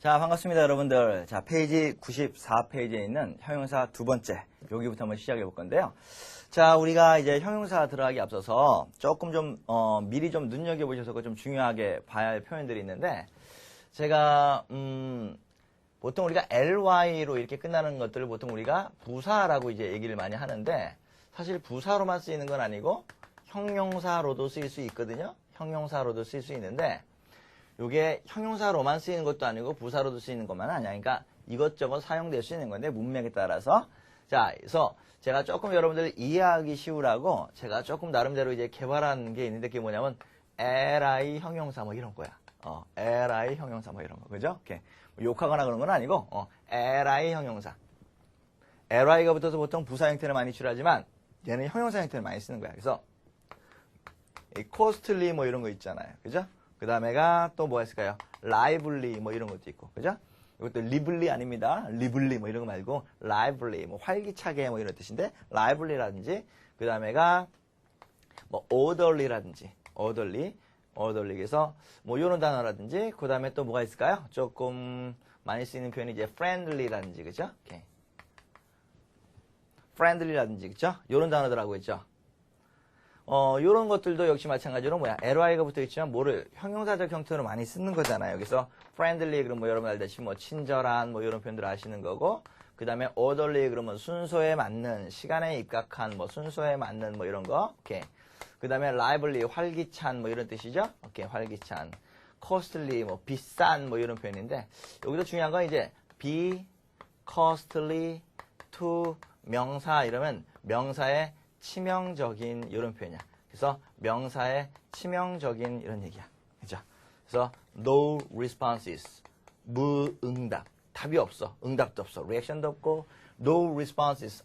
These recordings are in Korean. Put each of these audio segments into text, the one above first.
자, 반갑습니다, 여러분들. 자, 페이지 94페이지에 있는 형용사 두 번째, 여기부터 한번 시작해 볼 건데요. 자, 우리가 이제 형용사 들어가기 앞서서 조금 좀, 미리 좀 눈여겨보셔서 좀 중요하게 봐야 할 표현들이 있는데, 제가, 보통 우리가 ly로 이렇게 끝나는 것들을 보통 우리가 부사라고 이제 얘기를 많이 하는데, 사실 부사로만 쓰이는 건 아니고, 형용사로도 쓰일 수 있거든요. 형용사로도 쓰일 수 있는데, 요게 형용사로만 쓰이는 것도 아니고 부사로도 쓰이는 것만 아니야. 그러니까 이것저것 사용될 수 있는 건데 문맥에 따라서. 자, 그래서 제가 조금 여러분들 이해하기 쉬우라고 제가 조금 나름대로 이제 개발한 게 있는데 그게 뭐냐면 li 형용사 뭐 이런 거야. li 형용사 뭐 이런 거. 그죠? 이렇게 욕하거나 그런 건 아니고 li 형용사. li가 붙어서 보통 부사 형태를 많이 취하지만 얘는 형용사 형태를 많이 쓰는 거야. 그래서 이 costly 뭐 이런 거 있잖아요. 그죠? 그 다음에가 또 뭐가 있을까요? lively 뭐 이런 것도 있고, 그죠? 이것도 lively 아닙니다. lively 뭐 이런 거 말고 lively 뭐 활기차게 뭐 이런 뜻인데 lively라든지 그 다음에가 뭐 orderly라든지 orderly 그래서 뭐 이런 단어라든지 그 다음에 또 뭐가 있을까요? 조금 많이 쓰이는 표현이 이제 friendly라든지, 그죠? 오케이. friendly라든지, 그죠? 이런 단어들하고 있죠. 요런 것들도 역시 마찬가지로 ly가 붙어 있지만 뭐를 형용사적 형태로 많이 쓰는 거잖아요. 여기서 friendly 그러면 뭐 여러분 알다시피 뭐 친절한 뭐 이런 표현들 아시는 거고, 그 다음에 orderly 그러면 순서에 맞는, 시간에 입각한 뭐 순서에 맞는 뭐 이런 거. 오케이. 그 다음에 lively 활기찬 뭐 이런 뜻이죠. 오케이. 활기찬. costly 뭐 비싼 뭐 이런 표현인데, 여기서 중요한 건 이제 be costly to 명사 이러면 명사의 치명적인 이런 표현이야. 그래서 명사의 치명적인 이런 얘기야. 그죠? 그래서 no responses, 무응답, 답이 없어, 응답도 없어, 리액션도 없고, no responses,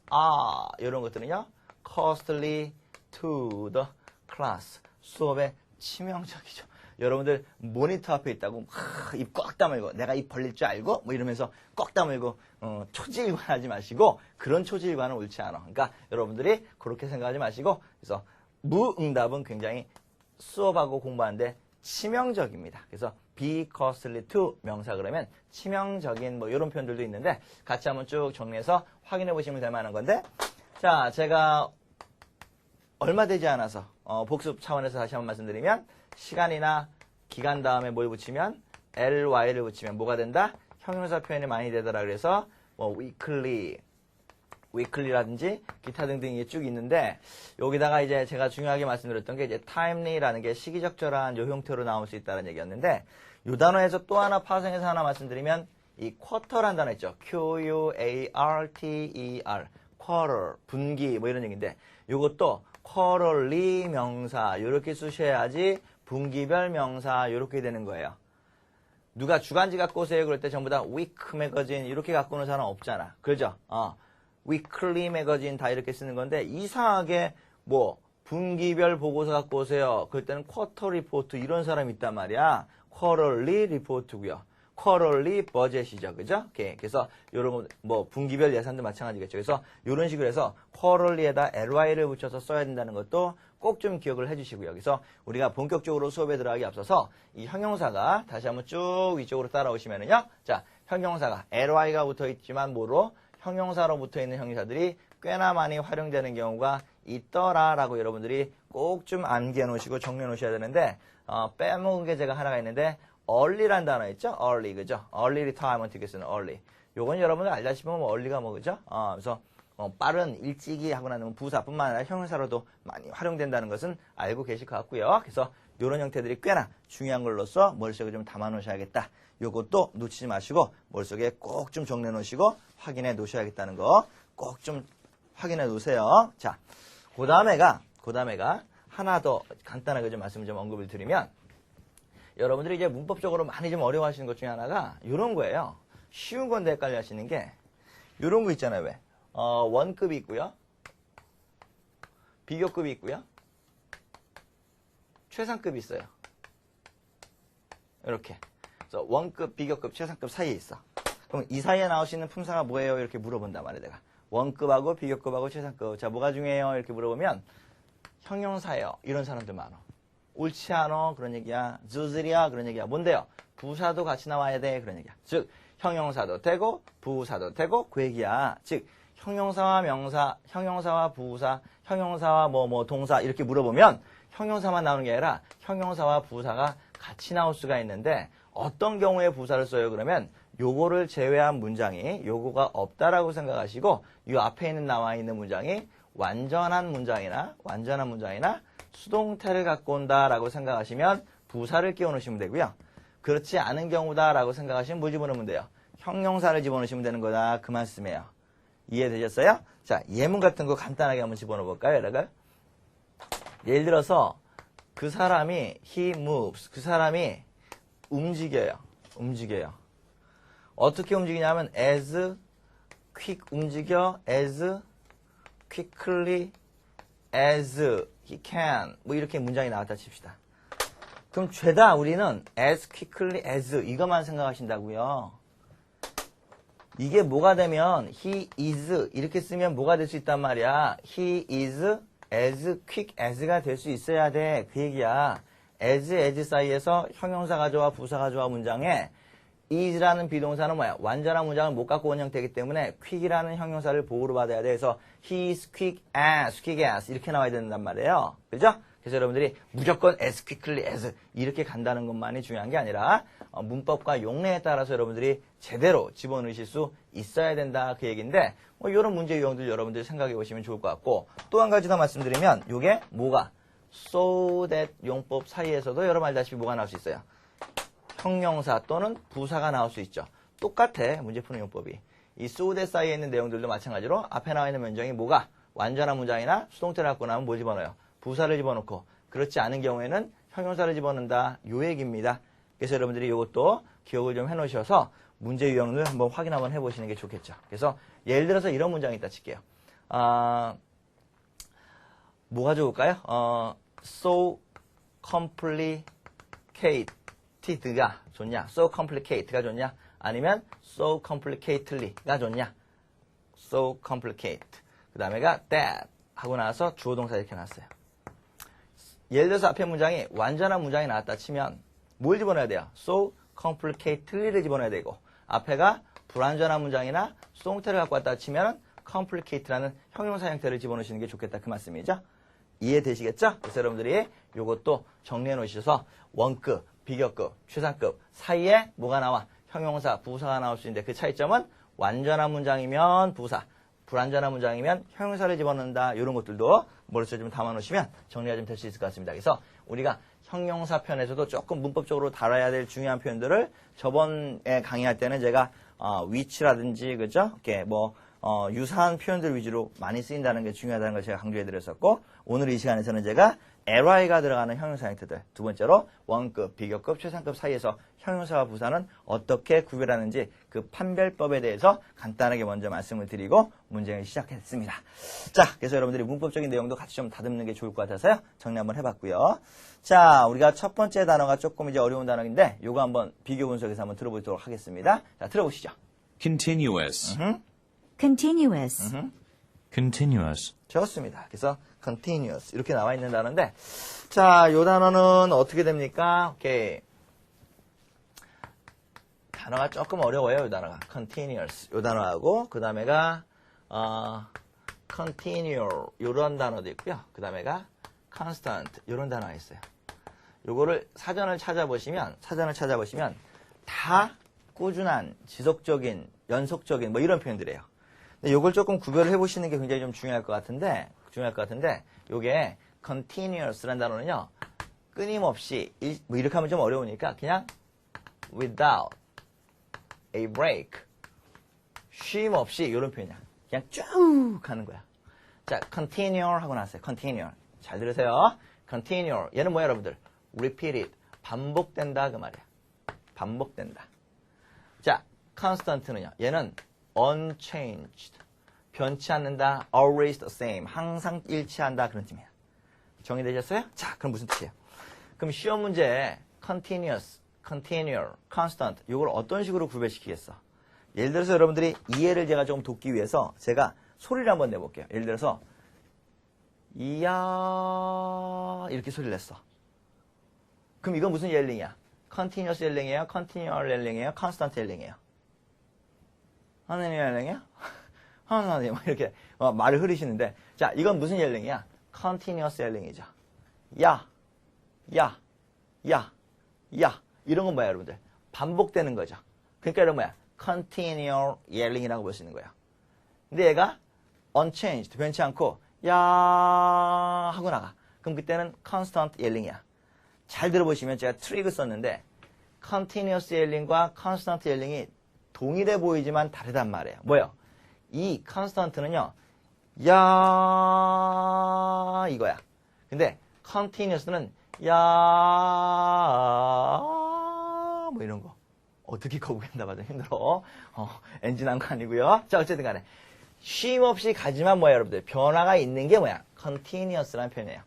이런 것들은요, costly to the class, 수업에 치명적이죠. 여러분들 모니터 앞에 있다고 입 꽉 다물고 내가 입 벌릴 줄 알고 뭐 이러면서 꽉 다물고 초지일관하지 마시고, 그런 초지일관은 옳지 않아. 그러니까 여러분들이 그렇게 생각하지 마시고, 그래서 무응답은 굉장히 수업하고 공부하는데 치명적입니다. 그래서 be costly to 명사 그러면 치명적인 뭐 이런 표현들도 있는데 같이 한번 쭉 정리해서 확인해 보시면 될 만한 건데, 자, 제가 얼마 되지 않아서 복습 차원에서 다시 한번 말씀드리면, 시간이나 기간 다음에 뭘 붙이면 ly를 붙이면 뭐가 된다? 형용사 표현이 많이 되더라. 그래서 뭐 weekly라든지 기타 등등 이게 쭉 있는데, 여기다가 이제 제가 중요하게 말씀드렸던 게 이제 timely라는 게 시기적절한 요 형태로 나올 수 있다는 얘기였는데, 요 단어에서 또 하나 파생해서 하나 말씀드리면 이 quarter라는 단어 있죠. quarter, quarter, 분기 뭐 이런 얘기인데, 요것도 quarterly 명사 요렇게 쓰셔야지 분기별 명사 요렇게 되는 거예요. 누가 주간지 갖고 오세요 그럴 때 전부 다 week magazine 이렇게 갖고 오는 사람 없잖아. 그죠? weekly magazine 다 이렇게 쓰는 건데, 이상하게 뭐 분기별 보고서 갖고 오세요 그럴 때는 quarter report 이런 사람이 있단 말이야. quarterly report고요. quarterly budget이죠. 그죠? 오케이. 그래서 요런 거 뭐 분기별 예산도 마찬가지겠죠. 그래서 요런 식으로 해서 quarterly에다 ly를 붙여서 써야 된다는 것도 꼭 좀 기억을 해주시고요. 그래서 우리가 본격적으로 수업에 들어가기 앞서서 이 형용사가 다시 한번 쭉 위쪽으로 따라오시면은요. 자, 형용사가 ly가 붙어 있지만 뭐로? 형용사로 붙어 있는 형용사들이 꽤나 많이 활용되는 경우가 있더라라고 여러분들이 꼭 좀 암기해 놓으시고 정리해 놓으셔야 되는데, 빼먹은 게 제가 하나가 있는데 early란 단어 있죠? early, 그죠? early retirement 이렇게 쓰는 early. 요건 여러분들 알다시피 뭐 early가 뭐, 그죠? 그래서 빠른, 일찍이 하고 나면 부사뿐만 아니라 형용사로도 많이 활용된다는 것은 알고 계실 것 같고요. 그래서 이런 형태들이 꽤나 중요한 걸로써 머릿속에 좀 담아 놓으셔야겠다. 요것도 놓치지 마시고 머릿속에 꼭 좀 정리해 놓으시고 확인해 놓으셔야겠다는 거 꼭 좀 확인해 놓으세요. 자, 그 다음에가 하나 더 간단하게 좀 말씀을 좀 언급을 드리면, 여러분들이 이제 문법적으로 많이 좀 어려워하시는 것 중에 하나가 이런 거예요. 쉬운 건데 헷갈려 하시는 게 이런 거 있잖아요. 왜? 원급이 있고요. 비교급이 있고요. 최상급이 있어요. 이렇게. 그래서 원급, 비교급, 최상급 사이에 있어. 그럼 이 사이에 나올 수 있는 품사가 뭐예요? 이렇게 물어본단 말이에요. 내가. 원급하고 비교급하고 최상급. 자, 뭐가 중요해요? 이렇게 물어보면 형용사예요. 이런 사람들 많아. 옳지 않어? 그런 얘기야. 주술이야? 그런 얘기야. 뭔데요? 부사도 같이 나와야 돼. 그런 얘기야. 즉, 형용사도 되고, 부사도 되고, 그 얘기야. 즉, 형용사와 명사, 형용사와 부사, 형용사와 동사 이렇게 물어보면 형용사만 나오는 게 아니라 형용사와 부사가 같이 나올 수가 있는데 어떤 경우에 부사를 써요? 그러면 요거를 제외한 문장이 요거가 없다라고 생각하시고 이 앞에 있는 나와 있는 문장이 완전한 문장이나 수동태를 갖고 온다라고 생각하시면 부사를 끼워 넣으시면 되고요. 그렇지 않은 경우다라고 생각하시면 뭐 집어넣으면 돼요? 형용사를 집어넣으시면 되는 거다. 그 말씀이에요. 이해되셨어요? 자, 예문 같은 거 간단하게 한번 집어넣어 볼까요, 여러분? 예를 들어서 그 사람이 he moves. 그 사람이 움직여요. 어떻게 움직이냐면 as quick 움직여, as quickly as he can. 뭐 이렇게 문장이 나왔다 칩시다. 그럼 죄다 우리는 as quickly as 이것만 생각하신다고요. 이게 뭐가 되면 he is 이렇게 쓰면 뭐가 될 수 있단 말이야. he is as quick as가 될 수 있어야 돼. 그 얘기야. as 사이에서 형용사 가져와 부사 가져와 문장에 is라는 비동사는 뭐야? 완전한 문장을 못 갖고 온 형태이기 때문에 quick이라는 형용사를 보호를 받아야 돼. 그래서 he is quick as 이렇게 나와야 된단 말이에요. 그죠? 그래서 여러분들이 무조건 as quickly as 이렇게 간다는 것만이 중요한 게 아니라 문법과 용례에 따라서 여러분들이 제대로 집어넣으실 수 있어야 된다 그 얘기인데 이런 문제 유형들 여러분들이 생각해 보시면 좋을 것 같고 또 한 가지 더 말씀드리면 이게 뭐가 so that 용법 사이에서도 여러분 알다시피 뭐가 나올 수 있어요. 형용사 또는 부사가 나올 수 있죠. 똑같아 문제 푸는 용법이. 이 so that 사이에 있는 내용들도 마찬가지로 앞에 나와 있는 문장이 뭐가 완전한 문장이나 수동태를 갖고 나면 뭐 집어넣어요? 부사를 집어넣고 그렇지 않은 경우에는 형용사를 집어넣는다. 요 얘기입니다. 그래서 여러분들이 이것도 기억을 좀 해놓으셔서 문제 유형을 한번 확인 한번 해보시는 게 좋겠죠. 그래서 예를 들어서 이런 문장이 있다 칠게요. 뭐가 좋을까요? So complicated가 좋냐? So complicated가 좋냐? 아니면 so complicatedly가 좋냐? So complicated. 그 다음에가 that 하고 나서 주어 동사 이렇게 놨어요. 예를 들어서 앞에 문장이 완전한 문장이 나왔다 치면 뭘 집어넣어야 돼요? So complicatedly를 집어넣어야 되고 앞에가 불완전한 문장이나 수동태를 갖고 왔다 치면 complicated라는 형용사 형태를 집어넣으시는 게 좋겠다 그 말씀이죠. 이해되시겠죠? 그래서 여러분들이 이것도 정리해 놓으셔서 원급, 비교급, 최상급 사이에 뭐가 나와? 형용사, 부사가 나올 수 있는데 그 차이점은 완전한 문장이면 부사, 불완전한 문장이면 형용사를 집어넣는다. 이런 것들도 머릿속에 좀 담아놓으시면 정리가 좀 될 수 있을 것 같습니다. 그래서 우리가 형용사 편에서도 조금 문법적으로 다뤄야 될 중요한 표현들을 저번에 강의할 때는 제가 위치라든지 그죠? 이렇게 유사한 표현들 위주로 많이 쓰인다는 게 중요하다는 걸 제가 강조해드렸었고 오늘 이 시간에서는 제가 ly가 들어가는 형용사 형태들 두 번째로 원급, 비교급, 최상급 사이에서 형용사와 부사는 어떻게 구별하는지 그 판별법에 대해서 간단하게 먼저 말씀을 드리고 문제를 시작했습니다. 자, 그래서 여러분들이 문법적인 내용도 같이 좀 다듬는 게 좋을 것 같아서요. 정리 한번 해봤고요. 자, 우리가 첫 번째 단어가 조금 이제 어려운 단어인데 요거 한번 비교 분석해서 한번 들어보도록 하겠습니다. 자, 들어보시죠. Continuous. Continuous. Continuous. 좋습니다. 그래서 continuous 이렇게 나와 있는 단어인데 자, 요 단어는 어떻게 됩니까? 오케이. 단어가 조금 어려워요. 요 단어가 continuous 요 단어하고 그 다음에가 continue 요런 단어도 있고요. 그 다음에가 constant 요런 단어가 있어요. 요거를 사전을 찾아보시면 다 꾸준한, 지속적인, 연속적인 뭐 이런 표현들이에요. 근데 요걸 조금 구별을 해보시는 게 굉장히 좀 중요할 것 같은데 요게 continuous라는 단어는요 끊임없이 뭐 이렇게 하면 좀 어려우니까 그냥 without a break 쉼 없이 이런 표현이야. 그냥 쭉 가는 거야. 자, continue 하고 나왔어요. continue 잘 들으세요. continue 얘는 뭐야 여러분들? repeated 반복된다 그 말이야. 반복된다. 자, constant는요. 얘는 unchanged 변치 않는다. always the same 항상 일치한다 그런 뜻이에요. 정리되셨어요? 자, 그럼 무슨 뜻이에요? 그럼 시험 문제에 continuous, continual, constant 이걸 어떤 식으로 구별시키겠어? 예를 들어서 여러분들이 이해를 제가 좀 돕기 위해서 제가 소리를 한번 내볼게요. 예를 들어서 이야 이렇게 소리를 냈어. 그럼 이건 무슨 예링이야? continuous yelling이에요? continual yelling이에요? constant yelling이에요? 하느님 yelling이에요? 하느님 이렇게 말을 흐리시는데 자 이건 무슨 yelling이야? continuous yelling이죠. 야, 야, 야, 야 이런 건 뭐야 여러분들? 반복되는 거죠. 그러니까 이런 뭐야? continual yelling이라고 볼 수 있는 거예요. 근데 얘가 unchanged 변치 않고 야 하고 나가. 그럼 그때는 constant yelling이야. 잘 들어보시면 제가 트릭을 썼는데 continuous yelling과 constant yelling이 동일해 보이지만 다르단 말이에요. 뭐예요? 이 constant는요. 야 이거야. 근데 continuous는 야 뭐 이런 거. 어떻게 거북한다 맞아 힘들어. 엔진 한 거 아니고요. 자 어쨌든 간에 쉼 없이 가지만 뭐야 여러분들 변화가 있는 게 뭐야? continuous라는 표현이에요.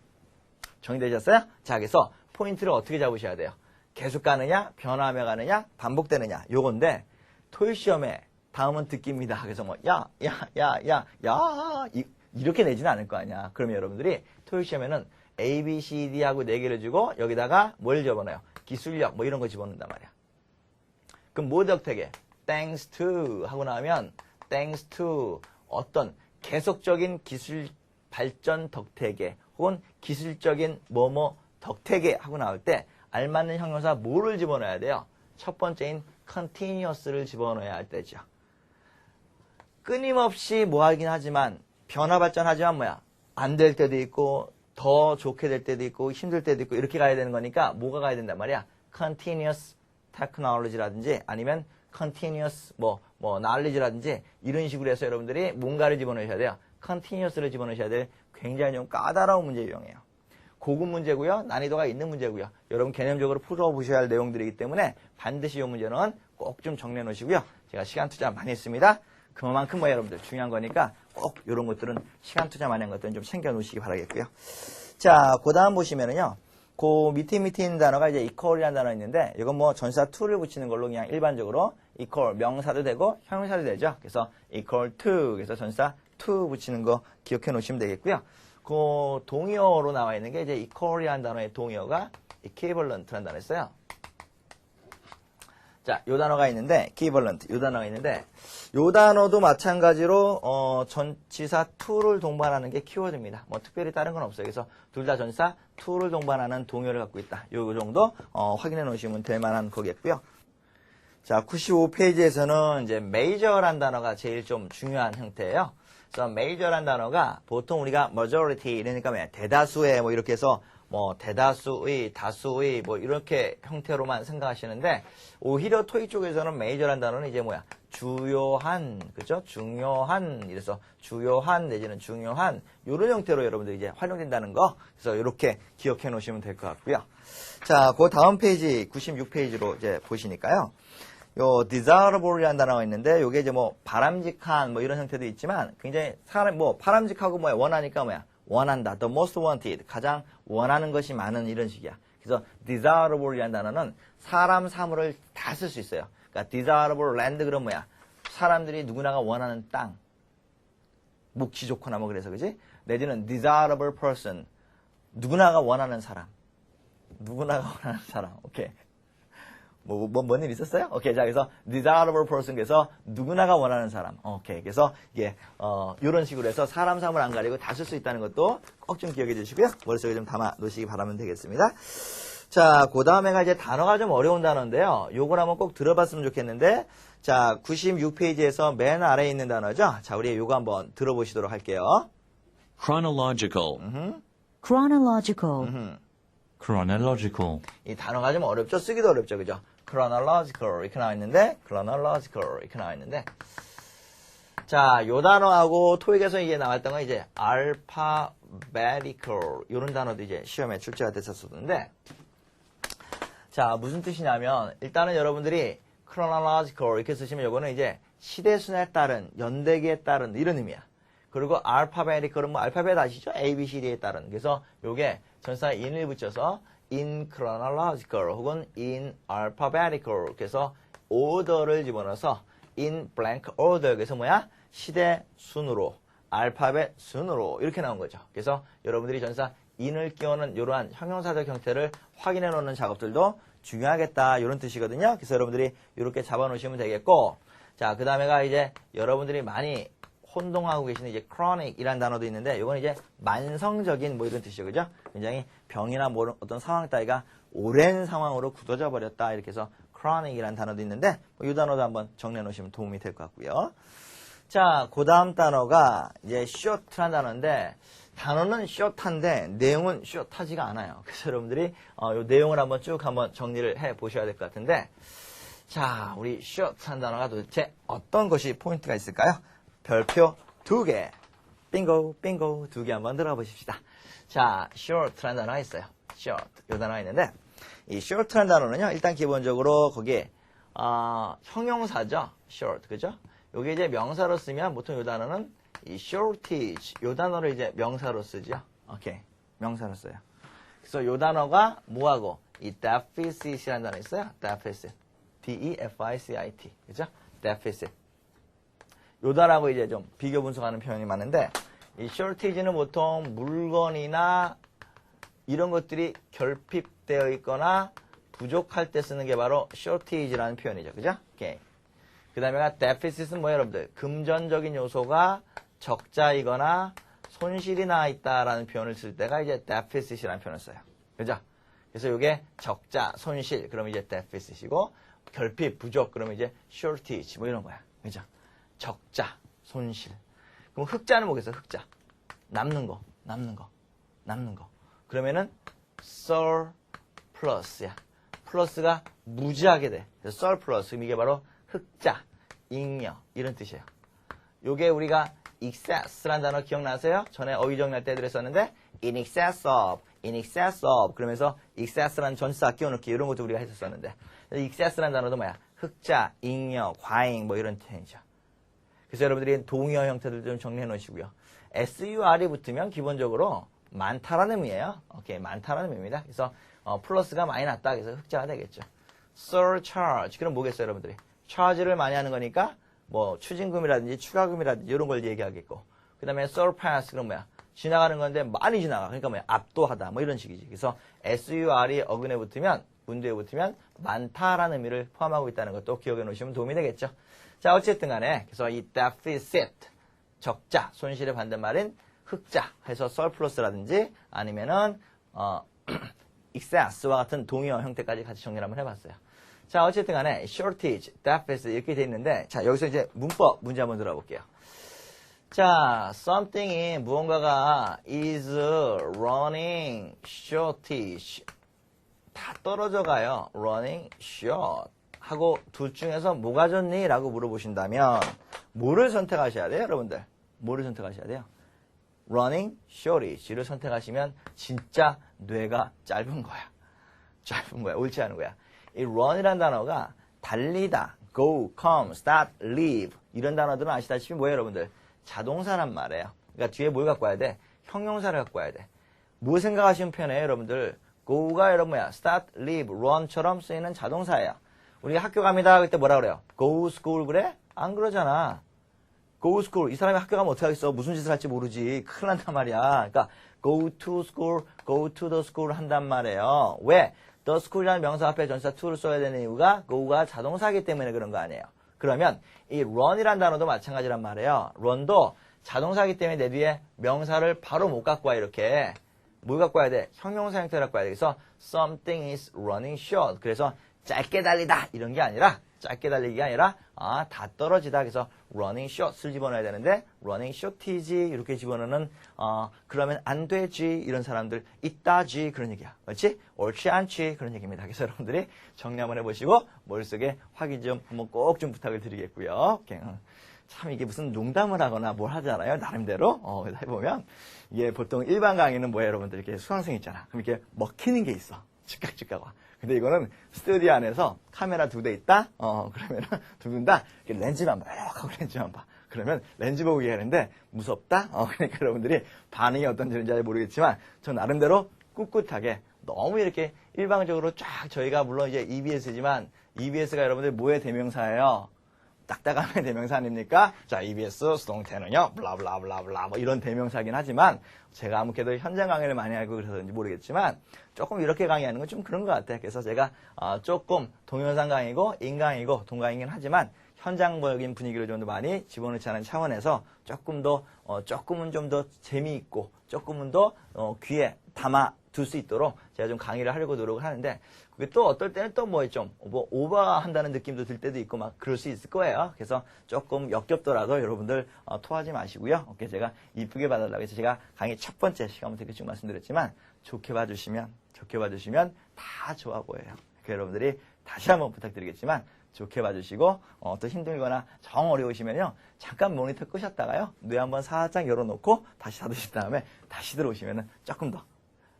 정리되셨어요? 자 그래서 포인트를 어떻게 잡으셔야 돼요? 계속 가느냐, 변화하며 가느냐, 반복되느냐 요건데 토익 시험에 다음은 듣기입니다. 그래서 뭐 이렇게 내지는 않을 거 아니야. 그러면 여러분들이 토익 시험에는 A, B, C, D하고 4개를 주고 여기다가 뭘 집어넣어요? 기술력 뭐 이런 거 집어넣는단 말이야. 그럼 뭐 덕택에? thanks to 하고 나오면 thanks to 어떤 계속적인 기술 발전 덕택에 혹은 기술적인 뭐뭐 덕택에 하고 나올 때 알맞는 형용사 뭐를 집어넣어야 돼요? 첫 번째인 continuous를 집어넣어야 할 때죠. 끊임없이 뭐 하긴 하지만 변화 발전하지만 뭐야? 안 될 때도 있고 더 좋게 될 때도 있고 힘들 때도 있고 이렇게 가야 되는 거니까 뭐가 가야 된단 말이야? continuous technology라든지 아니면 continuous knowledge라든지 이런 식으로 해서 여러분들이 뭔가를 집어넣으셔야 돼요. continuous를 집어넣으셔야 될 굉장히 좀 까다로운 문제 유형이에요. 고급 문제고요. 난이도가 있는 문제고요. 여러분 개념적으로 풀어보셔야 할 내용들이기 때문에 반드시 이 문제는 꼭 좀 정리해 놓으시고요. 제가 시간 투자 많이 했습니다. 그만큼 뭐 여러분들 중요한 거니까 꼭 이런 것들은 시간 투자 많이 한 것들은 좀 챙겨 놓으시기 바라겠고요. 자, 그 다음 보시면은요. 그 밑에 있는 단어가 이제 equal이라는 단어 있는데 이건 뭐 전사 to를 붙이는 걸로 그냥 일반적으로 equal 명사도 되고 형용사도 되죠. 그래서 equal to 그래서 전사 to 붙이는 거 기억해 놓으시면 되겠고요. 그 동의어로 나와 있는 게 이제 equal이라는 단어의 동의어가 equivalent라는 단어 있어요. 자, 요 단어가 있는데 equivalent 요 단어가 있는데 요 단어도 마찬가지로 전치사 to를 동반하는 게 키워드입니다. 뭐 특별히 다른 건 없어요. 그래서 둘 다 전사 to를 동반하는 동의어를 갖고 있다. 요 정도 확인해 놓으시면 될 만한 거겠고요. 자, 95페이지에서는 이제 major란 단어가 제일 좀 중요한 형태예요. 그래서 major란 단어가 보통 우리가 majority 이러니까 뭐야? 대다수의 뭐 이렇게 해서 뭐 대다수의, 다수의 뭐 이렇게 형태로만 생각하시는데 오히려 토익 쪽에서는 major란 단어는 이제 뭐야? 주요한, 그죠? 중요한, 이래서 주요한 내지는 중요한 이런 형태로 여러분들이 이제 활용된다는 거. 그래서 이렇게 기억해 놓으시면 될 것 같고요. 자, 그 다음 페이지 96페이지로 이제 보시니까요. 요 desirable이라는 단어가 있는데 요게 이제 뭐 바람직한 뭐 이런 형태도 있지만 굉장히 사람 뭐 바람직하고 뭐야 원하니까 뭐야 원한다 the most wanted 가장 원하는 것이 많은 이런 식이야. 그래서 desirable이라는 단어는 사람 사물을 다 쓸 수 있어요. 그러니까 desirable land 그럼 뭐야 사람들이 누구나가 원하는 땅 묵지 좋거나 뭐 그래서 그지 내지는 desirable person 누구나가 원하는 사람 오케이. 뭔 일 있었어요? 오케이. 자, 그래서 desirable person 그래서 누구나가 원하는 사람. 오케이. 그래서 이게 이런 식으로 해서 사람 사물 안 가리고 다 쓸 수 있다는 것도 꼭 좀 기억해 주시고요. 머릿속에 좀 담아 놓으시기 바라면 되겠습니다. 자, 그 다음에가 이제 단어가 좀 어려운 단어인데요. 요걸 한번 꼭 들어봤으면 좋겠는데 자, 96페이지에서 맨 아래에 있는 단어죠. 자, 우리 요거 한번 들어보시도록 할게요. chronological, chronological, chronological, 이 단어가 좀 어렵죠? 쓰기도 어렵죠? 그죠? chronological 이렇게 나와 있는데 chronological 이렇게 나와 있는데 자, 요 단어하고 토익에서 이게 나왔던 건 이제 alphabetical 이런 단어도 이제 시험에 출제가 됐었었는데 자, 무슨 뜻이냐면 일단은 여러분들이 chronological 이렇게 쓰시면 요거는 이제 시대순에 따른 연대기에 따른 이런 의미야. 그리고 alphabetical은 뭐 알파벳 아시죠? A, B, C, D에 따른. 그래서 요게 전사 in을 붙여서 in chronological 혹은 in alphabetical 그래서 order를 집어넣어서 in blank order 그래서 뭐야? 시대 순으로 알파벳 순으로 이렇게 나온 거죠. 그래서 여러분들이 전사 in을 끼워는 이러한 형용사적 형태를 확인해 놓는 작업들도 중요하겠다 이런 뜻이거든요. 그래서 여러분들이 이렇게 잡아놓으시면 되겠고, 자, 그 다음에가 이제 여러분들이 많이 혼동하고 계시는 이제 chronic이라는 단어도 있는데, 이건 이제 만성적인 뭐 이런 뜻이죠, 그죠? 굉장히 병이나 뭐 어떤 상황 따위가 오랜 상황으로 굳어져 버렸다 이렇게 해서 chronic이라는 단어도 있는데, 이 단어도 한번 정리해 놓으시면 도움이 될 것 같고요. 자, 그 다음 단어가 이제 short라는 단어인데, 단어는 short한데 내용은 short하지가 않아요. 그래서 여러분들이 이 내용을 한번 쭉 한번 정리를 해 보셔야 될 것 같은데, 자, 우리 short한 단어가 도대체 어떤 것이 포인트가 있을까요? 별표 2개, 빙고, 빙고 2개 한번 들어보십시다. 자, short라는 단어가 있어요. short, 이 단어가 있는데, 이 short라는 단어는요, 일단 기본적으로 거기에 형용사죠. short, 그죠? 요게 이제 명사로 쓰면 보통 이 단어는 이 shortage, 이 단어를 이제 명사로 쓰죠. 오케이, 명사로 써요. 그래서 이 단어가 뭐하고 이 deficit이라는 단어 있어요. deficit, D-E-F-I-C-I-T, 그죠? deficit. 요 단어하고 이제 좀 비교 분석하는 표현이 많은데, 이 shortage는 보통 물건이나 이런 것들이 결핍되어 있거나 부족할 때 쓰는 게 바로 shortage라는 표현이죠, 그죠? 오케이. 그 다음에가 deficit은 뭐예요, 여러분들? 금전적인 요소가 적자이거나 손실이 나 있다라는 표현을 쓸 때가 이제 deficit이라는 표현을 써요. 그죠? 그래서 이게 적자, 손실, 그러면 이제 deficit이고, 결핍, 부족, 그러면 이제 shortage, 뭐 이런 거야. 그죠? 적자, 손실. 그럼 흑자는 뭐겠어, 흑자? 남는 거. 그러면은 surplus야. 플러스가 무지하게 돼. 그래서 surplus, 이게 바로 흑자, 잉여, 이런 뜻이에요. 요게 우리가 excess라는 단어 기억나세요? 전에 어휘 정리할 때 들었었는데, in excess of, 그러면서 excess라는 전치사 끼워넣기, 이런 것도 우리가 했었었는데, excess라는 단어도 뭐야? 흑자, 잉여, 과잉, 뭐 이런 뜻이죠. 그래서 여러분들이 동의어 형태들 좀 정리해 놓으시고요. sur이 붙으면 기본적으로 많다라는 의미예요. 오케이, 많다라는 의미입니다. 그래서 플러스가 많이 났다, 그래서 흑자가 되겠죠. surcharge, 그럼 뭐겠어요, 여러분들이? charge를 많이 하는 거니까 뭐 추징금이라든지 추가금이라든지 이런 걸 얘기하겠고, 그 다음에 surpass, 그럼 뭐야? 지나가는 건데 많이 지나가. 그러니까 뭐야? 압도하다, 뭐 이런 식이지. 그래서 sur이 어근에 붙으면, 문두에 붙으면 많다라는 의미를 포함하고 있다는 것도 기억해 놓으시면 도움이 되겠죠. 자, 어쨌든 간에, 그래서 이 deficit, 적자, 손실의 반대말인 흑자 해서 surplus라든지 아니면은 excess와 같은 동의어 형태까지 같이 정리를 한번 해봤어요. 자, 어쨌든 간에 shortage, deficit 이렇게 돼 있는데, 자, 여기서 이제 문법 문제 한번 들어볼게요. 자, something이 무언가가 is running shortage, 다 떨어져 가요. running short 하고 둘 중에서 뭐가 좋니? 라고 물어보신다면 뭐를 선택하셔야 돼요, 여러분들? 뭐를 선택하셔야 돼요? running shortage를 선택하시면 진짜 뇌가 짧은 거야. 옳지 않은 거야. 이 run이라는 단어가 달리다, go, come, start, leave 이런 단어들은 아시다시피 뭐예요, 여러분들? 자동사란 말이에요. 그러니까 뒤에 뭘 갖고 와야 돼? 형용사를 갖고 와야 돼. 뭐 생각하시면 편해요, 여러분들? go가 여러분 뭐야? start, leave, run처럼 쓰이는 자동사예요. 우리가 학교 갑니다. 그때 뭐라 그래요? go school 그래? 안 그러잖아. go school. 이 사람이 학교 가면 어떻게 하겠어? 무슨 짓을 할지 모르지. 큰일 난단 말이야. 그러니까 go to school, go to the school 한단 말이에요. 왜? the school이라는 명사 앞에 전치사 to를 써야 되는 이유가 go가 자동사이기 때문에 그런 거 아니에요. 그러면 이 run이라는 단어도 마찬가지란 말이에요. run도 자동사이기 때문에 내 뒤에 명사를 바로 못 갖고 와, 이렇게. 뭘 갖고 와야 돼? 형용사 형태를 갖고 와야 돼. 그래서 something is running short. 그래서 짧게 달리다 이런 게 아니라, 짧게 달리기가 아니라 다 떨어지다. 그래서 running short을 집어넣어야 되는데 running shortage 이렇게 집어넣는 그러면 안 되지 이런 사람들 있다지 그런 얘기야. 그렇지? 옳지 않지 그런 얘기입니다. 그래서 여러분들이 정리 한번 해보시고 머릿속에 확인 좀 한번 꼭 좀 부탁을 드리겠고요. 참 이게 무슨 농담을 하거나 뭘 하잖아요. 나름대로 해보면 이게 보통 일반 강의는 뭐예요, 여러분들? 이렇게 수강생 있잖아. 그럼 이렇게 먹히는 게 있어. 즉각 와. 근데 이거는 스튜디오 안에서 카메라 2대 있다? 그러면은 두 분 다 렌즈만 봐. 하고 렌즈만 봐. 그러면 렌즈 보고 얘기하는데 무섭다? 그러니까 여러분들이 반응이 어떤지는 잘 모르겠지만 저 나름대로 꿋꿋하게 너무 이렇게 일방적으로 쫙 저희가 물론 이제 EBS지만 EBS가 여러분들 뭐의 대명사예요? 딱딱함의 대명사 아닙니까? 자, EBS 수동태는요, 블라블라블라블라, 뭐 이런 대명사긴 하지만, 제가 아무래도 현장 강의를 많이 알고 그래서인지 모르겠지만, 조금 이렇게 강의하는 건 좀 그런 것 같아요. 그래서 제가, 조금 동영상 강의고, 인강이고, 동강이긴 하지만, 현장적인 분위기를 좀 더 많이 집어넣지 않은 차원에서 조금 더, 조금은 좀 더 재미있고, 조금은 더, 귀에 담아 둘 수 있도록 제가 좀 강의를 하려고 노력을 하는데, 그게 또 어떨 때는 또 오버한다는 느낌도 들 때도 있고 막 그럴 수 있을 거예요. 그래서 조금 역겹더라도 여러분들 토하지 마시고요. 오케이, 제가 이쁘게 봐달라고 해서 제가 강의 첫 번째 시간부터 이렇게 쭉 말씀드렸지만, 좋게 봐주시면 다 좋아 보여요. 그러니까 여러분들이 다시 한번 부탁드리겠지만, 좋게 봐주시고, 또 힘들거나 정 어려우시면요, 잠깐 모니터 끄셨다가요, 뇌 한번 살짝 열어놓고 다시 닫으신 다음에 다시 들어오시면은 조금 더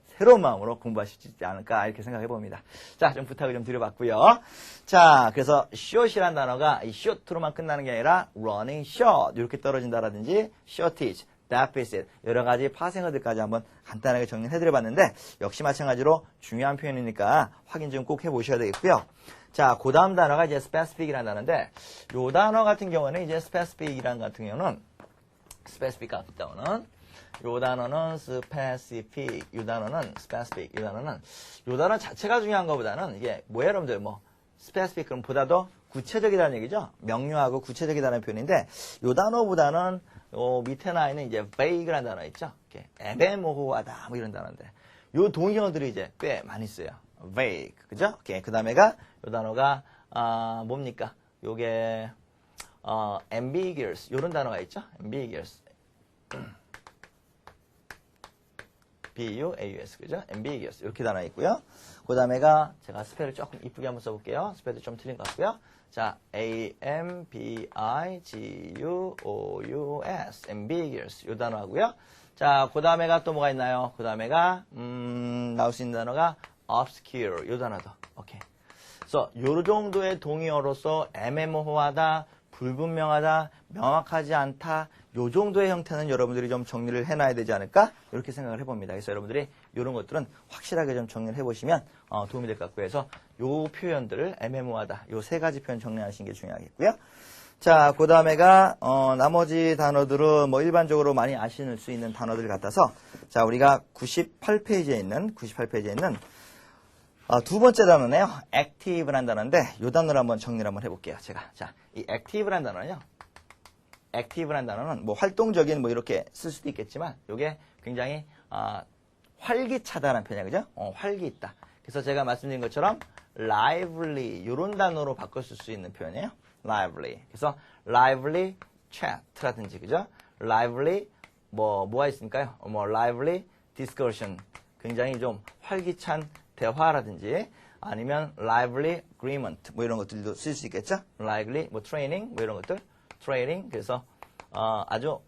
새로운 마음으로 공부하시지 않을까 이렇게 생각해 봅니다. 자, 좀 부탁을 좀 드려봤고요. 자, 그래서 short이라는 단어가 이 short로만 끝나는 게 아니라 running short 이렇게 떨어진다라든지 shortage, deficit 여러 가지 파생어들까지 한번 간단하게 정리해 드려봤는데 역시 마찬가지로 중요한 표현이니까 확인 좀 꼭 해보셔야 되겠고요. 자, 그 다음 단어가 이제 specific이라는 단어인데 요 단어 같은 경우는 이제 specific이라는 같은 경우는 specific 같은 경우는 요 단어는 specific, 요 단어는 specific, 요 단어 자체가 중요한 것보다는 이게 뭐예요, 여러분들? specific은 보다도 구체적이라는 얘기죠. 명료하고 구체적이라는 표현인데, 요 단어보다는 요 밑에 나 있는 이제 vague라는 단어 있죠. 이렇게 애매모호하다, 뭐 이런 단어인데, 요 동의어들이 이제 꽤 많이 써요. vague, 그죠? 오케이. 그 다음에가 요 단어가 뭡니까? 요게 ambiguous, 요런 단어가 있죠. ambiguous. B-U-A-U-S, 그죠? ambiguous. 이렇게 단어 있고요. 그 다음에가 제가 스펠을 조금 이쁘게 한번 써볼게요. 스펠도 좀 틀린 것 같고요. 자, A-M-B-I-G-U-O-U-S, ambiguous. 요 단어 하고요. 자, 그 다음에가 또 뭐가 있나요? 그 다음에가, 나올 수 있는 단어가 obscure. 요 단어도. 오케이. 그래서 요 정도의 동의어로서 애매모호하다, 불분명하다, 명확하지 않다, 요 정도의 형태는 여러분들이 좀 정리를 해놔야 되지 않을까? 이렇게 생각을 해봅니다. 그래서 여러분들이 이런 것들은 확실하게 좀 정리를 해보시면 도움이 될 것 같고요. 그래서 요 표현들을 애매모호하다, 요 세 가지 표현 정리하시는 게 중요하겠고요. 자, 그 다음에가 나머지 단어들은 뭐 일반적으로 많이 아실 수 있는 단어들 같아서 자, 우리가 98페이지에 있는 두 번째 단어네요. active라는 단어인데 이 단어를 한번 정리를 한번 해볼게요. 제가 자, 이 active라는 단어는요. active라는 단어는 뭐 활동적인 뭐 이렇게 쓸 수도 있겠지만 이게 굉장히 활기차다는 표현이야, 그죠? 활기 있다. 그래서 제가 말씀드린 것처럼 lively 이런 단어로 바꿔 쓸 수 있는 표현이에요. lively. 그래서 lively chat라든지, 그죠? lively 뭐가 있을까요? lively discussion. 굉장히 좀 활기찬 대화라든지 아니면 lively agreement 뭐 이런 것들도 쓸 수 있겠죠? lively 뭐 training 뭐 이런 것들 트레이닝 그래서 아주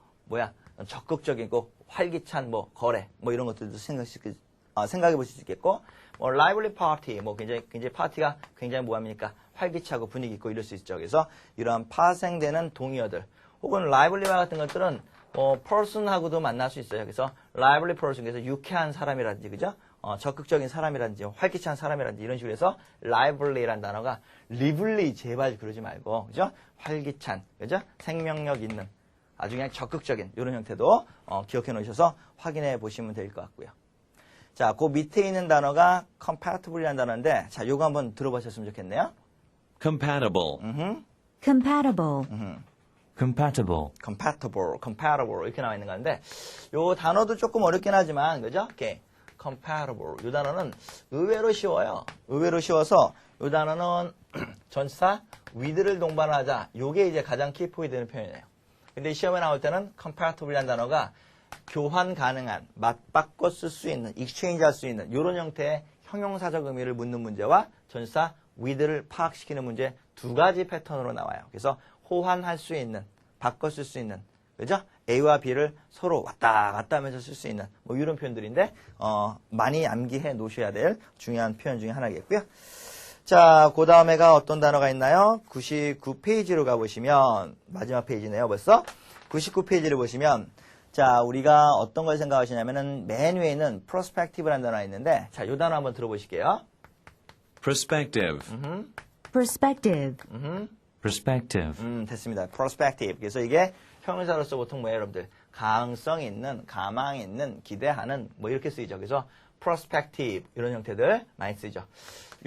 적극적이고 활기찬 뭐 거래 뭐 이런 것들도 생각해 보실 수 있겠고 뭐 lively party 뭐 굉장히 파티가 굉장히 뭐합니까 활기차고 분위기 있고 이럴 수 있죠. 그래서 이러한 파생되는 동의어들 혹은 lively와 같은 것들은 person하고도 만날 수 있어요. 그래서 lively person 그래서 유쾌한 사람이라든지 그죠? 적극적인 사람이라든지 활기찬 사람이라든지 이런 식으로 해서 lively라는 단어가 lively 제발 그러지 말고 그죠? 활기찬 그죠? 생명력 있는 아주 그냥 적극적인 이런 형태도 기억해 놓으셔서 확인해 보시면 될 것 같고요. 자, 그 밑에 있는 단어가 compatible이라는 단어인데 자, 요거 한번 들어보셨으면 좋겠네요. compatible, compatible, compatible, 이렇게 나와 있는 건데 요 단어도 조금 어렵긴 하지만 그죠? 오케이. compatible. 이 단어는 의외로 쉬워요. 의외로 쉬워서 이 단어는 전치사 with를 동반하자. 요게 이제 가장 키포인트 되는 표현이에요. 근데 시험에 나올 때는 compatible이라는 단어가 교환 가능한, 맞바꿔 쓸 수 있는, exchange 할 수 있는 이런 형태의 형용사적 의미를 묻는 문제와 전치사 with를 파악시키는 문제 두 가지 패턴으로 나와요. 그래서 호환할 수 있는, 바꿔 쓸 수 있는, 그죠? A와 B를 서로 왔다 갔다 하면서 쓸 수 있는 뭐 이런 표현들인데 많이 암기해 놓으셔야 될 중요한 표현 중에 하나겠고요. 자, 그 다음에가 어떤 단어가 있나요? 99페이지로 가보시면 마지막 페이지네요 벌써. 99페이지를 보시면 자, 우리가 어떤 걸 생각하시냐면은 맨 위에 있는 perspective라는 단어가 있는데 자, 이 단어 한번 들어보실게요. perspective, perspective, perspective, 됐습니다. perspective. 그래서 이게 형용사로서 보통 뭐예요, 여러분들? 가능성 있는, 가망 있는, 기대하는, 뭐 이렇게 쓰이죠. 그래서 perspective 이런 형태들 많이 쓰이죠.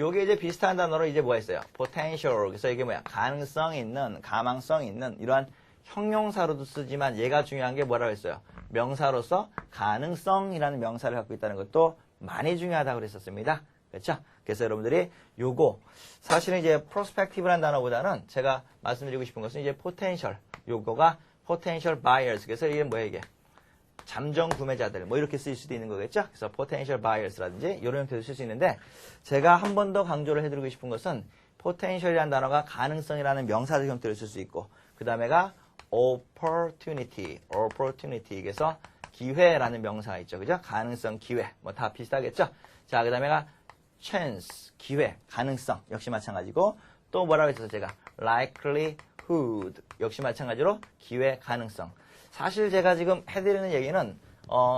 요게 이제 비슷한 단어로 이제 뭐가 있어요? potential. 그래서 이게 뭐야? 가능성 있는, 가망성 있는 이러한 형용사로도 쓰지만 얘가 중요한 게 뭐라고 했어요? 명사로서 가능성이라는 명사를 갖고 있다는 것도 많이 중요하다고 그랬었습니다. 그렇죠? 그래서 여러분들이 요거 사실은 이제 prospective라는 단어보다는 제가 말씀드리고 싶은 것은 이제 potential. 요거가 potential buyers. 그래서 이게 뭐예요, 이게? 잠정 구매자들 뭐 이렇게 쓰일 수도 있는 거겠죠. 그래서 potential buyers라든지 이런 형태로 쓸 수 있는데 제가 한 번 더 강조를 해드리고 싶은 것은 potential이라는 단어가 가능성이라는 명사적 형태로 쓸 수 있고 그 다음에가 opportunity. 그래서 기회라는 명사가 있죠. 그죠? 가능성, 기회 뭐 다 비슷하겠죠. 자, 그 다음에가 chance, 기회, 가능성 역시 마찬가지고 또 뭐라고 했었어요 제가? likelihood 역시 마찬가지로 기회, 가능성. 사실 제가 지금 해드리는 얘기는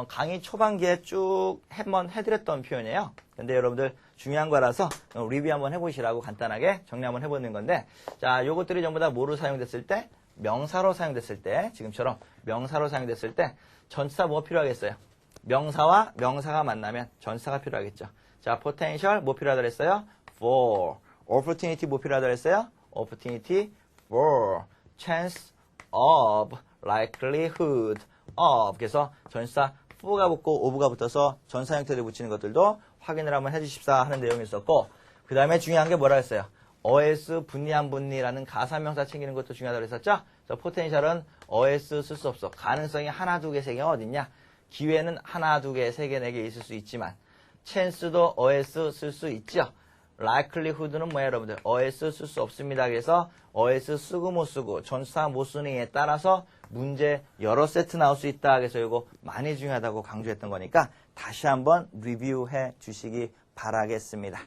강의 초반기에 쭉 한번 해드렸던 표현이에요. 근데 여러분들 중요한 거라서 리뷰 한번 해보시라고 간단하게 정리 한번 해보는 건데 자, 요것들이 전부 다 뭐로 사용됐을 때? 명사로 사용됐을 때 지금처럼 명사로 사용됐을 때 전치사 뭐 필요하겠어요? 명사와 명사가 만나면 전치사가 필요하겠죠. 자, potential 뭐 필요하다 그랬어요? for. opportunity 뭐 필요하다 그랬어요? opportunity for. chance of. likelihood of. 그래서 전치사 for가 붙고 of가 붙어서 전사 형태를 붙이는 것들도 확인을 한번 해주십사 하는 내용이 있었고 그 다음에 중요한 게 뭐라 했어요? 어에스 분리한 분리라는 가사명사 챙기는 것도 중요하다고 했었죠? 그래서 포텐셜은 어에스 쓸 수 없어. 가능성이 하나, 두 개, 세 개가 어딨냐? 기회는 하나, 두 개, 세 개, 네 개 있을 수 있지만 찬스도 어에스 쓸 수 있죠? likelihood는 뭐예요, 여러분들? 어에스 쓸 수 없습니다. 그래서 어에스 쓰고 못 쓰고 전사 못 쓰느냐에 따라서 문제 여러 세트 나올 수 있다. 그래서 이거 많이 중요하다고 강조했던 거니까 다시 한번 리뷰해 주시기 바라겠습니다.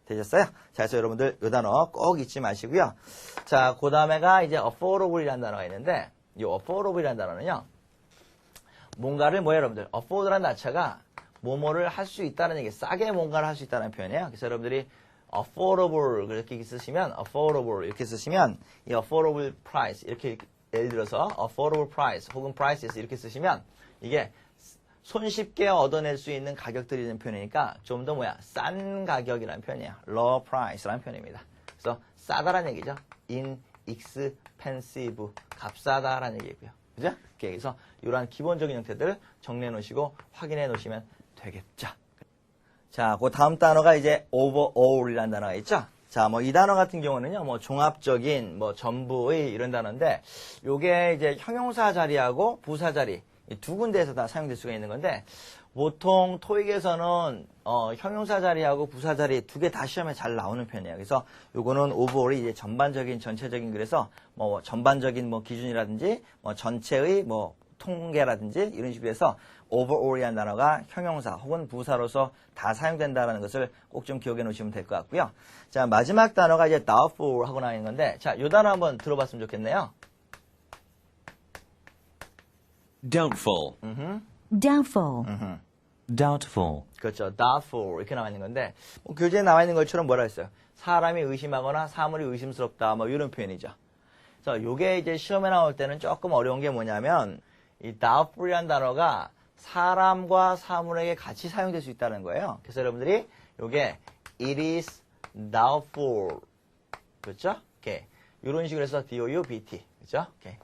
되셨어요? 자, 그래서 여러분들 이 단어 꼭 잊지 마시고요. 자, 그 다음에가 이제 affordable이라는 단어가 있는데 이 affordable이라는 단어는요. 뭔가를 뭐예요, 여러분들? afford라는 자체가 뭐뭐를 할 수 있다는 얘기, 싸게 뭔가를 할 수 있다는 표현이에요. 그래서 여러분들이 affordable 그렇게 쓰시면 affordable 이렇게 쓰시면 이 affordable price 이렇게 예를 들어서 affordable price 혹은 prices 이렇게 쓰시면 이게 손쉽게 얻어낼 수 있는 가격들이라는 표현이니까 좀 더 뭐야 싼 가격이라는 표현이에요. low price라는 표현입니다. 그래서 싸다라는 얘기죠. inexpensive 값싸다라는 얘기고요. 그죠? 그래서 이러한 기본적인 형태들 정리해 놓으시고 확인해 놓으시면 되겠죠. 자, 그 다음 단어가 이제 overall이라는 단어가 있죠. 자, 뭐 이 단어 같은 경우는요, 뭐 종합적인, 뭐 전부의 이런 단어인데, 요게 이제 형용사 자리하고 부사 자리 이 두 군데에서 다 사용될 수가 있는 건데, 보통 토익에서는 형용사 자리하고 부사 자리 두 개 다 시험에 잘 나오는 편이에요. 그래서 요거는 overall이 이제 전반적인, 전체적인 그래서 뭐 전반적인 뭐 기준이라든지 뭐 전체의 뭐 통계라든지 이런 식으로 해서 overall이라는 단어가 형용사 혹은 부사로서 다 사용된다는 것을 꼭 좀 기억해 놓으시면 될 것 같고요. 자, 마지막 단어가 이제 doubtful 하고 나와 있는 건데, 자, 요 단어 한번 들어봤으면 좋겠네요. doubtful, doubtful, doubtful, 그렇죠. doubtful 이렇게 나와 있는 건데, 뭐 교재에 나와 있는 것처럼 뭐라 했어요? 사람이 의심하거나 사물이 의심스럽다 뭐 이런 표현이죠. 그래서 요게 이제 시험에 나올 때는 조금 어려운 게 뭐냐면 이 doubtful이라는 단어가 사람과 사물에게 같이 사용될 수 있다는 거예요. 그래서 여러분들이 요게 it is doubtful 그렇죠? 이렇게 이런 식으로 해서 doubt 그렇죠? 이렇게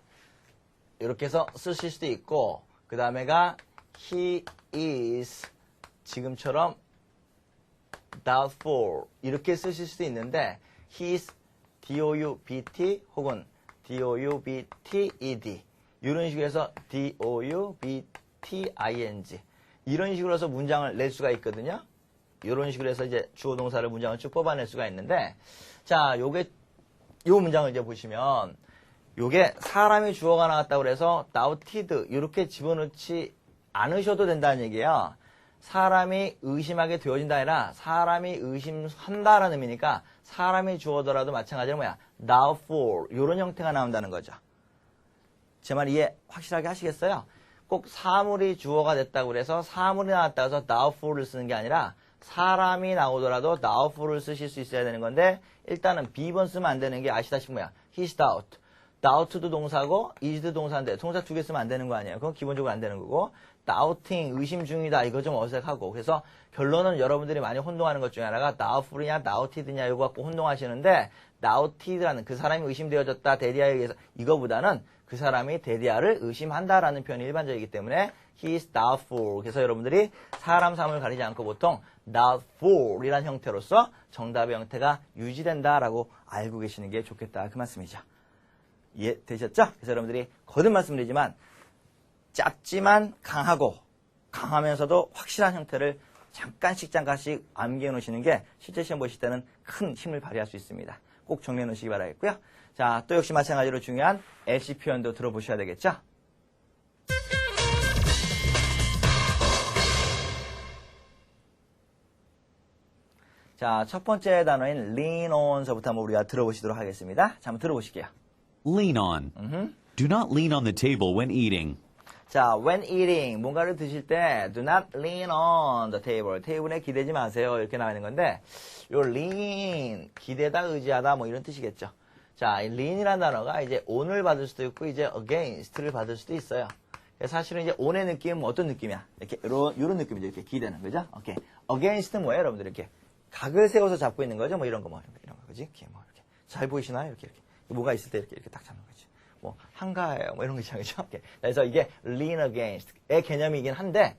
이렇게 해서 쓰실 수도 있고 그 다음에가 he is 지금처럼 doubtful 이렇게 쓰실 수도 있는데 he is doubt 혹은 doubted 이런 식으로 해서 doubting 이런 식으로 해서 문장을 낼 수가 있거든요. 이런 식으로 해서 이제 주어 동사를 문장을 쭉 뽑아낼 수가 있는데 자, 요게 요 문장을 이제 보시면 요게 사람이 주어가 나왔다고 그래서 doubted 이렇게 집어넣지 않으셔도 된다는 얘기예요. 사람이 의심하게 되어진다 아니라 사람이 의심한다라는 의미니까 사람이 주어더라도 마찬가지로 뭐야 doubtful 이런 형태가 나온다는 거죠. 제 말 이해 확실하게 하시겠어요? 꼭 사물이 주어가 됐다고 그래서 사물이 나왔다고 해서 doubtful을 쓰는 게 아니라 사람이 나오더라도 doubtful을 쓰실 수 있어야 되는 건데 일단은 B번 쓰면 안 되는 게 아시다시피 뭐야 He's doubt. doubt도 동사고 is도 동사인데 동사 두 개 쓰면 안 되는 거 아니에요. 그건 기본적으로 안 되는 거고 doubting 의심 중이다 이거 좀 어색하고 그래서 결론은 여러분들이 많이 혼동하는 것 중에 하나가 doubtful이냐 doubted냐 이거 갖고 혼동하시는데 doubted라는 그 사람이 의심되어졌다 데디아에 의해서 이거보다는 그 사람이 데디아를 의심한다라는 표현이 일반적이기 때문에 he's doubtful. 그래서 여러분들이 사람 사람을 가리지 않고 보통 doubtful이라는 형태로서 정답의 형태가 유지된다라고 알고 계시는 게 좋겠다 그 말씀이죠. 이해 되셨죠? 그래서 여러분들이 거듭 말씀드리지만 짧지만 강하고 강하면서도 확실한 형태를 잠깐씩 암기해 놓으시는 게 실제 시험 보실 때는 큰 힘을 발휘할 수 있습니다. 꼭 정리해 놓으시기 바라겠고요. 자, 또 역시 마찬가지로 중요한 LC 표현도 들어보셔야 되겠죠? 자, 첫 번째 단어인 lean on서부터 한번 우리가 들어보시도록 하겠습니다. 자, 한번 들어보실게요. Lean on. Do not lean on the table when eating. 자, when eating, 뭔가를 드실 때 do not lean on the table. 테이블에 기대지 마세요. 이렇게 나와 있는 건데 요 lean, 기대다, 의지하다 뭐 이런 뜻이겠죠. 자, 이 lean이라는 단어가 이제 on을 받을 수도 있고 이제 against를 받을 수도 있어요. 사실은 이제 on의 느낌은 어떤 느낌이야? 이렇게 요런 느낌이죠. 이렇게 기대는 거죠. 오케이. against는 뭐예요, 여러분들? 이렇게 각을 세워서 잡고 있는 거죠. 뭐 이런 거 이런 거 그지? 이렇게 뭐 이렇게 잘 보이시나요? 이렇게 뭐가 있을 때 이렇게 딱 잡는 거지. 뭐 한가해요. 뭐 이런 거 있잖아요. 그죠? 그래서 이게 lean against의 개념이긴 한데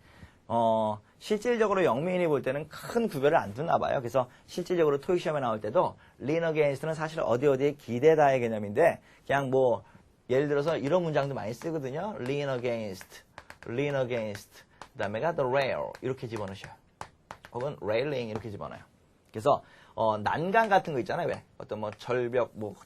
실질적으로 영민이 볼 때는 큰 구별을 안 두나 봐요. 그래서 실질적으로 토익 시험에 나올 때도 lean against는 사실 어디에 기대다의 개념인데 그냥 뭐 예를 들어서 이런 문장도 많이 쓰거든요. lean against, 그다음에가 the rail 이렇게 집어넣으셔요. 혹은 railing 이렇게 집어넣어요. 그래서 난간 같은 거 있잖아요. 왜? 어떤 뭐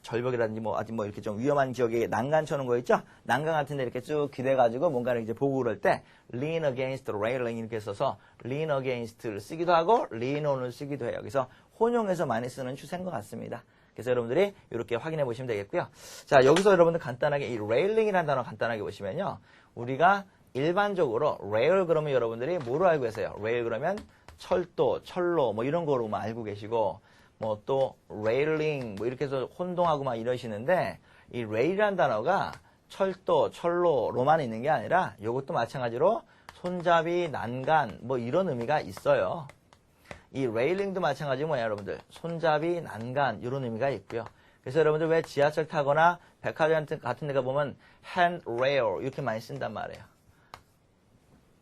절벽이라든지 뭐 아직 뭐 이렇게 좀 위험한 지역에 난간 쳐놓은 거 있죠? 난간 같은 데 이렇게 쭉 기대가지고 뭔가를 이제 보고 그럴 때 lean against railing 이렇게 써서 lean against를 쓰기도 하고 lean on을 쓰기도 해요. 그래서 혼용해서 많이 쓰는 추세인 것 같습니다. 그래서 여러분들이 이렇게 확인해 보시면 되겠고요. 자, 여기서 여러분들 간단하게 이 railing이라는 단어 간단하게 보시면요. 우리가 일반적으로 rail 그러면 여러분들이 뭐로 알고 계세요? rail 그러면 철도, 철로 뭐 이런 거로만 알고 계시고 뭐 또 railing 뭐 이렇게 해서 혼동하고 막 이러시는데 이 rail이라는 단어가 철도, 철로로만 있는 게 아니라 이것도 마찬가지로 손잡이, 난간 뭐 이런 의미가 있어요. 이 railing도 마찬가지 뭐야 여러분들 손잡이, 난간 이런 의미가 있고요. 그래서 여러분들 왜 지하철 타거나 백화점 같은 데가 보면 handrail 이렇게 많이 쓴단 말이에요.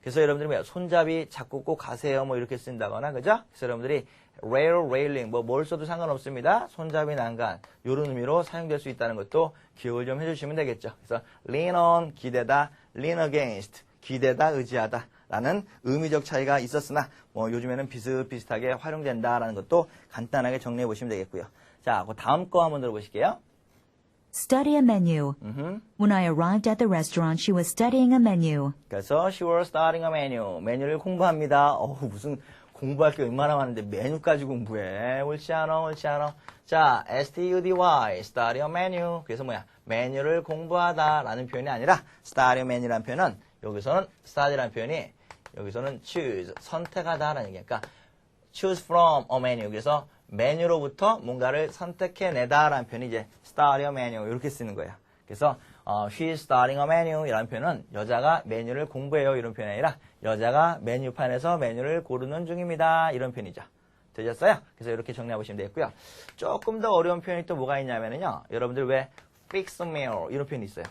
그래서 여러분들이 뭐야 손잡이 잡고 꼭 가세요 뭐 이렇게 쓴다거나 그죠? 그래서 여러분들이 railing 뭐 뭘 써도 상관없습니다. 손잡이, 난간 이런 의미로 사용될 수 있다는 것도 기억을 좀 해주시면 되겠죠. 그래서 lean on 기대다, lean against 기대다, 의지하다 라는 의미적 차이가 있었으나 뭐 요즘에는 비슷비슷하게 활용된다라는 것도 간단하게 정리해 보시면 되겠고요. 자, 그 다음 거 한번 들어보실게요. Study a menu. When I arrived at the restaurant, she was studying a menu. 그래서 she was studying a menu. 메뉴를 공부합니다. 무슨 공부할 게 얼마나 많은데 메뉴까지 공부해. 옳지 않아. 자, study, study a menu. 그래서 뭐야? 메뉴를 공부하다 라는 표현이 아니라 study a menu라는 표현은 여기서는 study라는 표현이 여기서는 choose, 선택하다 라는 얘기니까 choose from a menu. 그래서 메뉴로부터 뭔가를 선택해내다 라는 표현이 이제 study a menu 이렇게 쓰는 거예요. 그래서 she's studying a menu 이라는 표현은 여자가 메뉴를 공부해요 이런 표현이 아니라 여자가 메뉴판에서 메뉴를 고르는 중입니다 이런 표현이죠. 되셨어요? 그래서 이렇게 정리해 보시면 되겠고요. 조금 더 어려운 표현이 또 뭐가 있냐면요. 여러분들 왜 fix a meal 이런 표현이 있어요.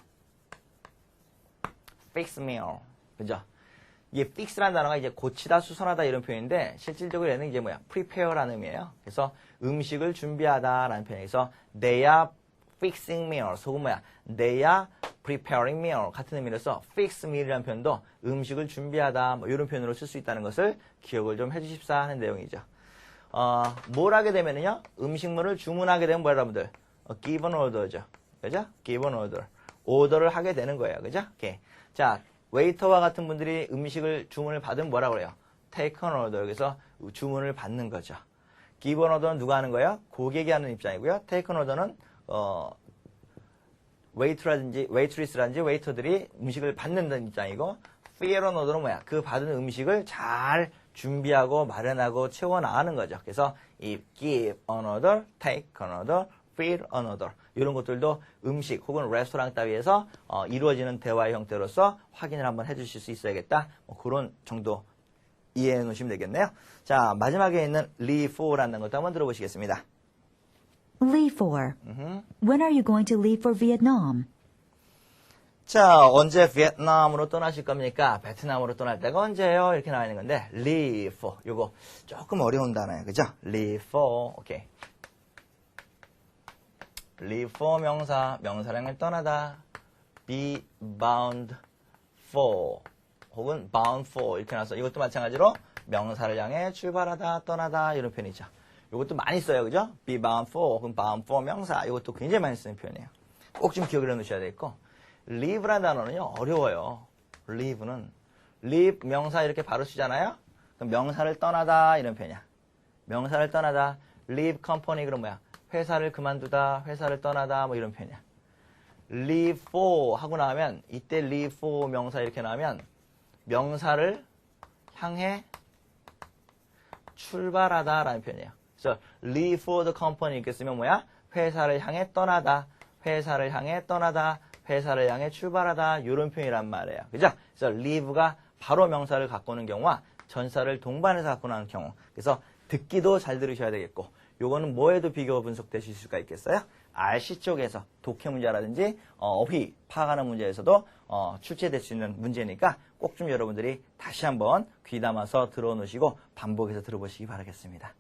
fix a meal. 그죠? 이게 fix라는 단어가 이제 고치다, 수선하다 이런 표현인데 실질적으로 얘는 이제 뭐야? prepare라는 의미예요. 그래서 음식을 준비하다라는 표현에서 they are fixing meal. 속은 뭐야? they are preparing meal. 같은 의미로서 fix meal이라는 표현도 음식을 준비하다 뭐 이런 표현으로 쓸 수 있다는 것을 기억을 좀 해주십사 하는 내용이죠. 뭘 하게 되면은요? 음식물을 주문하게 되면 뭐야 여러분들? give an order죠. 그죠? give an order. 오더를 하게 되는 거예요. 그죠? 오케이. 자, 웨이터와 같은 분들이 음식을 주문을 받으면 뭐라고 그래요? take an order. 그래서 주문을 받는 거죠. give an order는 누가 하는 거예요? 고객이 하는 입장이고요. take an order는 웨이트리스라든지 웨이터들이 음식을 받는다는 입장이고 fill an order는 뭐야? 그 받은 음식을 잘 준비하고 마련하고 채워 나가는 거죠. 그래서 이 give an order, take an order, feed another. 이런 것들도 음식 혹은 레스토랑 따위에서 이루어지는 대화의 형태로서 확인을 한번 해주실 수 있어야겠다. 뭐 그런 정도 이해해 놓으시면 되겠네요. 자, 마지막에 있는 leave for라는 것도 한번 들어보시겠습니다. Leave for. When are you going to leave for Vietnam? 자, 언제 베트남으로 떠나실 겁니까? 베트남으로 떠날 때가 언제예요? 이렇게 나와 있는 건데 leave for. 요거 조금 어려운 단어예요. 그죠? leave for. 오케이. leave for 명사, 명사를 향해 떠나다. be bound for. 혹은 bound for 이렇게 나와서 이것도 마찬가지로 명사를 향해 출발하다, 떠나다 이런 표현이죠. 이것도 많이 써요. 그죠? be bound for 혹은 bound for 명사 이것도 굉장히 많이 쓰는 표현이에요. 꼭 좀 기억을 해놓으셔야 되겠고 leave라는 단어는요. 어려워요. leave는 leave 명사 이렇게 바로 쓰잖아요. 그럼 명사를 떠나다 이런 표현이야. 명사를 떠나다 leave company 그럼 뭐야? 회사를 그만두다, 회사를 떠나다 뭐 이런 표현이야. leave for 하고 나오면 이때 leave for 명사 이렇게 나오면 명사를 향해 출발하다라는 표현이에요. 그래서 leave for the company 이렇게 쓰면 뭐야? 회사를 향해 떠나다, 회사를 향해 떠나다, 회사를 향해 출발하다 이런 표현이란 말이에요. 그죠? 그래서 leave가 바로 명사를 갖고 오는 경우와 전사를 동반해서 갖고 나오는 경우. 그래서 듣기도 잘 들으셔야 되겠고 요거는 뭐에도 비교 분석되실 수가 있겠어요? RC 쪽에서 독해 문제라든지 어휘 파악하는 문제에서도 출제될 수 있는 문제니까 꼭 좀 여러분들이 다시 한번 귀담아서 들어놓으시고 반복해서 들어보시기 바라겠습니다.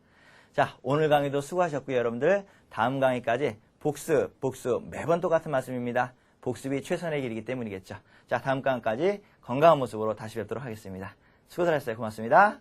자, 오늘 강의도 수고하셨고요. 여러분들 다음 강의까지 복습 매번 똑같은 말씀입니다. 복습이 최선의 길이기 때문이겠죠. 자, 다음 강의까지 건강한 모습으로 다시 뵙도록 하겠습니다. 수고들 하셨어요. 고맙습니다.